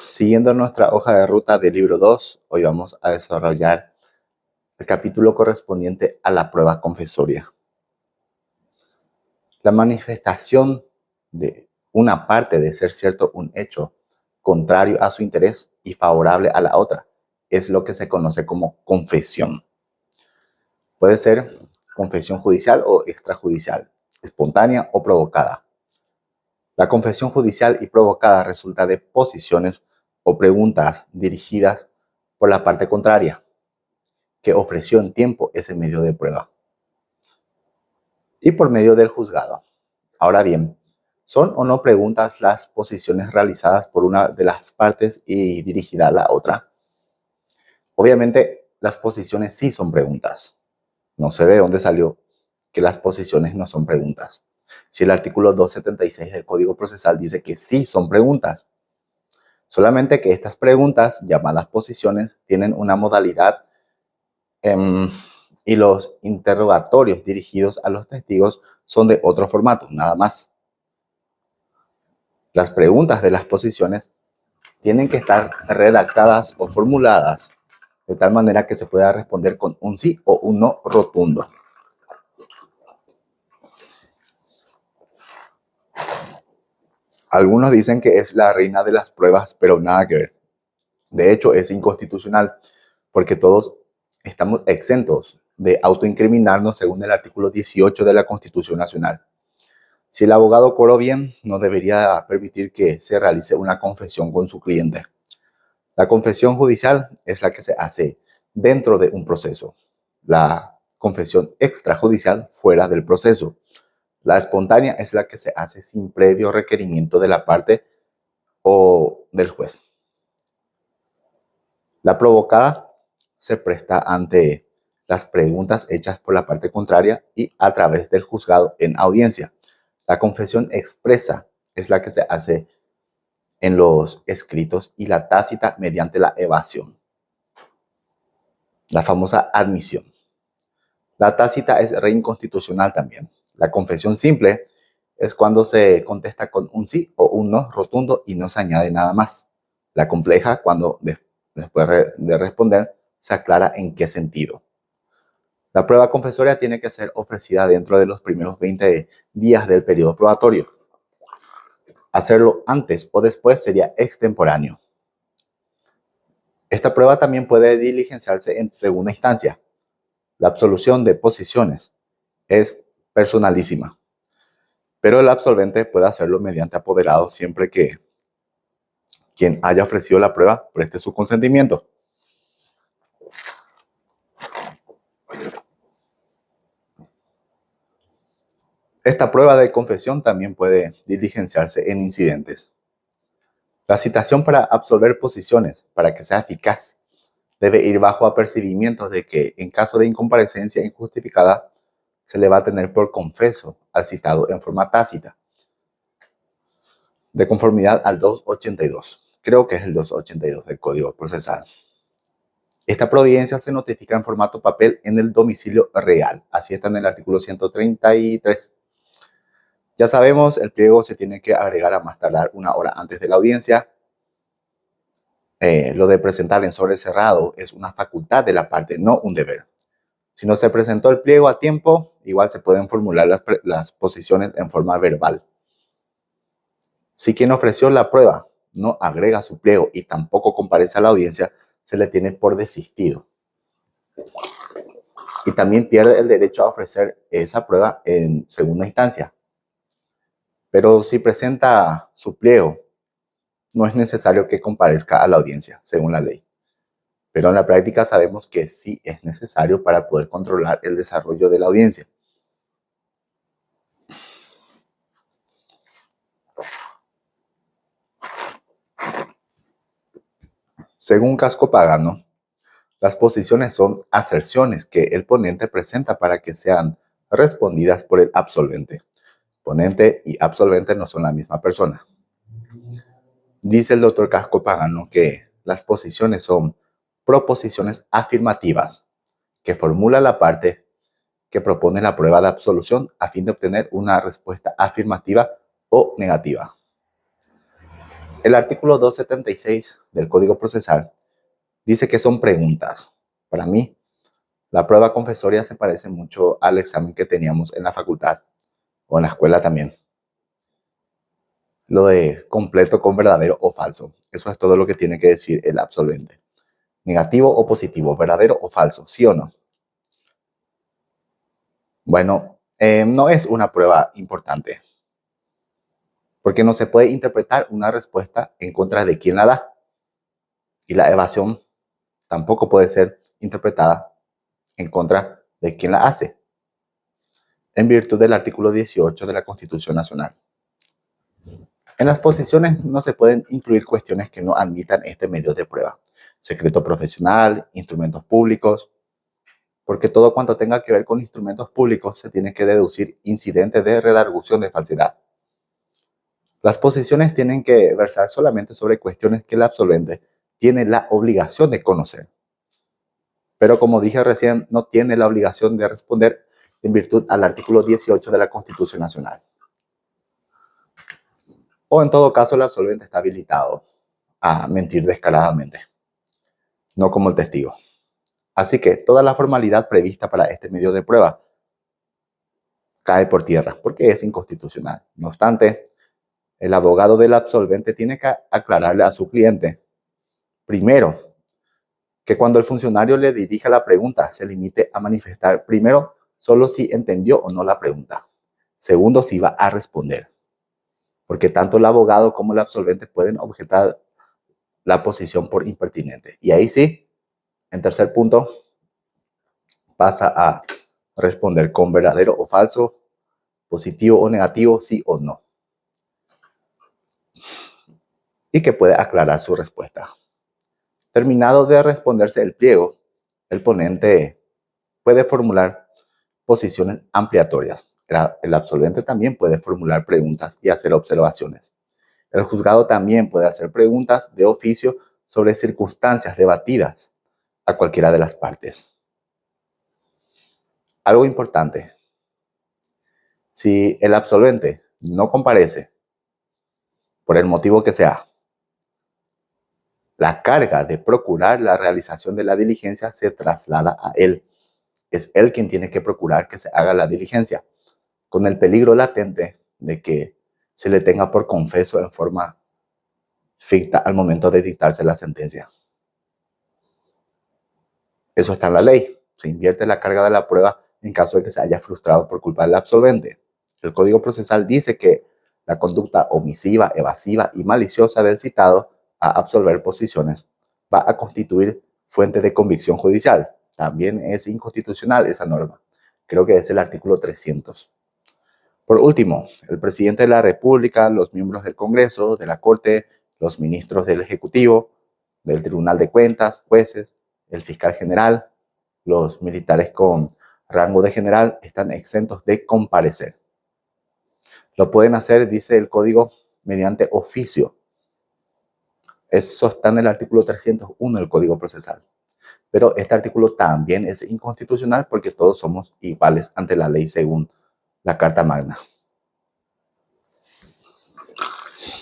Siguiendo nuestra hoja de ruta del libro 2, hoy vamos a desarrollar el capítulo correspondiente a la prueba confesoria. La manifestación de una parte de ser cierto un hecho contrario a su interés y favorable a la otra es lo que se conoce como confesión. Puede ser confesión judicial o extrajudicial, espontánea o provocada. La confesión judicial y provocada resulta de posiciones o preguntas dirigidas por la parte contraria, que ofreció en tiempo ese medio de prueba, y por medio del juzgado. Ahora bien, ¿son o no preguntas las posiciones realizadas por una de las partes y dirigida a la otra? Obviamente, las posiciones sí son preguntas. No sé de dónde salió que las posiciones no son preguntas. Si el artículo 276 del Código Procesal dice que sí son preguntas, solamente que estas preguntas, llamadas posiciones, tienen una modalidad y los interrogatorios dirigidos a los testigos son de otro formato, nada más. Las preguntas de las posiciones tienen que estar redactadas o formuladas de tal manera que se pueda responder con un sí o un no rotundo. Algunos dicen que es la reina de las pruebas, pero nada que ver. De hecho, es inconstitucional porque todos estamos exentos de autoincriminarnos según el artículo 18 de la Constitución Nacional. Si el abogado cobró bien, no debería permitir que se realice una confesión con su cliente. La confesión judicial es la que se hace dentro de un proceso. La confesión extrajudicial fuera del proceso. La espontánea es la que se hace sin previo requerimiento de la parte o del juez. La provocada se presta ante las preguntas hechas por la parte contraria y a través del juzgado en audiencia. La confesión expresa es la que se hace en los escritos y la tácita mediante la evasión. La famosa admisión. La tácita es re inconstitucional también. La confesión simple es cuando se contesta con un sí o un no rotundo y no se añade nada más. La compleja, cuando después de responder, se aclara en qué sentido. La prueba confesoria tiene que ser ofrecida dentro de los primeros 20 días del periodo probatorio. Hacerlo antes o después sería extemporáneo. Esta prueba también puede diligenciarse en segunda instancia. La absolución de posiciones es personalísima, pero el absolvente puede hacerlo mediante apoderado siempre que quien haya ofrecido la prueba preste su consentimiento. Esta prueba de confesión también puede diligenciarse en incidentes. La citación para absolver posiciones, para que sea eficaz, debe ir bajo apercibimiento de que, en caso de incomparecencia injustificada, se le va a tener por confeso al citado en forma tácita, de conformidad al 282. Creo que es el 282 del Código Procesal. Esta providencia se notifica en formato papel en el domicilio real. Así está en el artículo 133. Ya sabemos, el pliego se tiene que agregar a más tardar 1 hora antes de la audiencia. Lo de presentar en sobre cerrado es una facultad de la parte, no un deber. Si no se presentó el pliego a tiempo, igual se pueden formular las posiciones en forma verbal. Si quien ofreció la prueba no agrega su pliego y tampoco comparece a la audiencia, se le tiene por desistido. Y también pierde el derecho a ofrecer esa prueba en segunda instancia. Pero si presenta su pliego, no es necesario que comparezca a la audiencia, según la ley. Pero en la práctica sabemos que sí es necesario para poder controlar el desarrollo de la audiencia. Según Casco Pagano, las posiciones son aserciones que el ponente presenta para que sean respondidas por el absolvente. Ponente y absolvente no son la misma persona. Dice el doctor Casco Pagano que las posiciones son proposiciones afirmativas que formula la parte que propone la prueba de absolución a fin de obtener una respuesta afirmativa o negativa. El artículo 276 del Código Procesal dice que son preguntas. Para mí, la prueba confesoria se parece mucho al examen que teníamos en la facultad o en la escuela también. Lo de completo con verdadero o falso. Eso es todo lo que tiene que decir el absolvente. Negativo o positivo, verdadero o falso, ¿sí o no? Bueno, no es una prueba importante, porque no se puede interpretar una respuesta en contra de quien la da. Y la evasión tampoco puede ser interpretada en contra de quien la hace, en virtud del artículo 18 de la Constitución Nacional. En las posiciones no se pueden incluir cuestiones que no admitan este medio de prueba. Secreto profesional, instrumentos públicos, porque todo cuanto tenga que ver con instrumentos públicos se tiene que deducir incidentes de redargución de falsedad. Las posiciones tienen que versar solamente sobre cuestiones que el absolvente tiene la obligación de conocer. Pero como dije recién, no tiene la obligación de responder en virtud al artículo 18 de la Constitución Nacional. O en todo caso, el absolvente está habilitado a mentir descaradamente, no como el testigo. Así que toda la formalidad prevista para este medio de prueba cae por tierra porque es inconstitucional. No obstante, el abogado del absolvente tiene que aclararle a su cliente, primero, que cuando el funcionario le dirija la pregunta, se limite a manifestar, primero, solo si entendió o no la pregunta. Segundo, si va a responder. Porque tanto el abogado como el absolvente pueden objetar la posición por impertinente. Y ahí sí, en tercer punto, pasa a responder con verdadero o falso, positivo o negativo, sí o no. Y que puede aclarar su respuesta. Terminado de responderse el pliego, el ponente puede formular posiciones ampliatorias. El absolvente también puede formular preguntas y hacer observaciones. El juzgado también puede hacer preguntas de oficio sobre circunstancias debatidas a cualquiera de las partes. Algo importante, si el absolvente no comparece, por el motivo que sea, la carga de procurar la realización de la diligencia se traslada a él. Es él quien tiene que procurar que se haga la diligencia, con el peligro latente de que se le tenga por confeso en forma ficta al momento de dictarse la sentencia. Eso está en la ley. Se invierte la carga de la prueba en caso de que se haya frustrado por culpa del absolvente. El Código Procesal dice que la conducta omisiva, evasiva y maliciosa del citado a absolver posiciones va a constituir fuente de convicción judicial. También es inconstitucional esa norma. Creo que es el artículo 300. Por último, el presidente de la República, los miembros del Congreso, de la Corte, los ministros del Ejecutivo, del Tribunal de Cuentas, jueces, el fiscal general, los militares con rango de general están exentos de comparecer. Lo pueden hacer, dice el código, mediante oficio. Eso está en el artículo 301 del Código Procesal. Pero este artículo también es inconstitucional porque todos somos iguales ante la ley según la Carta Magna.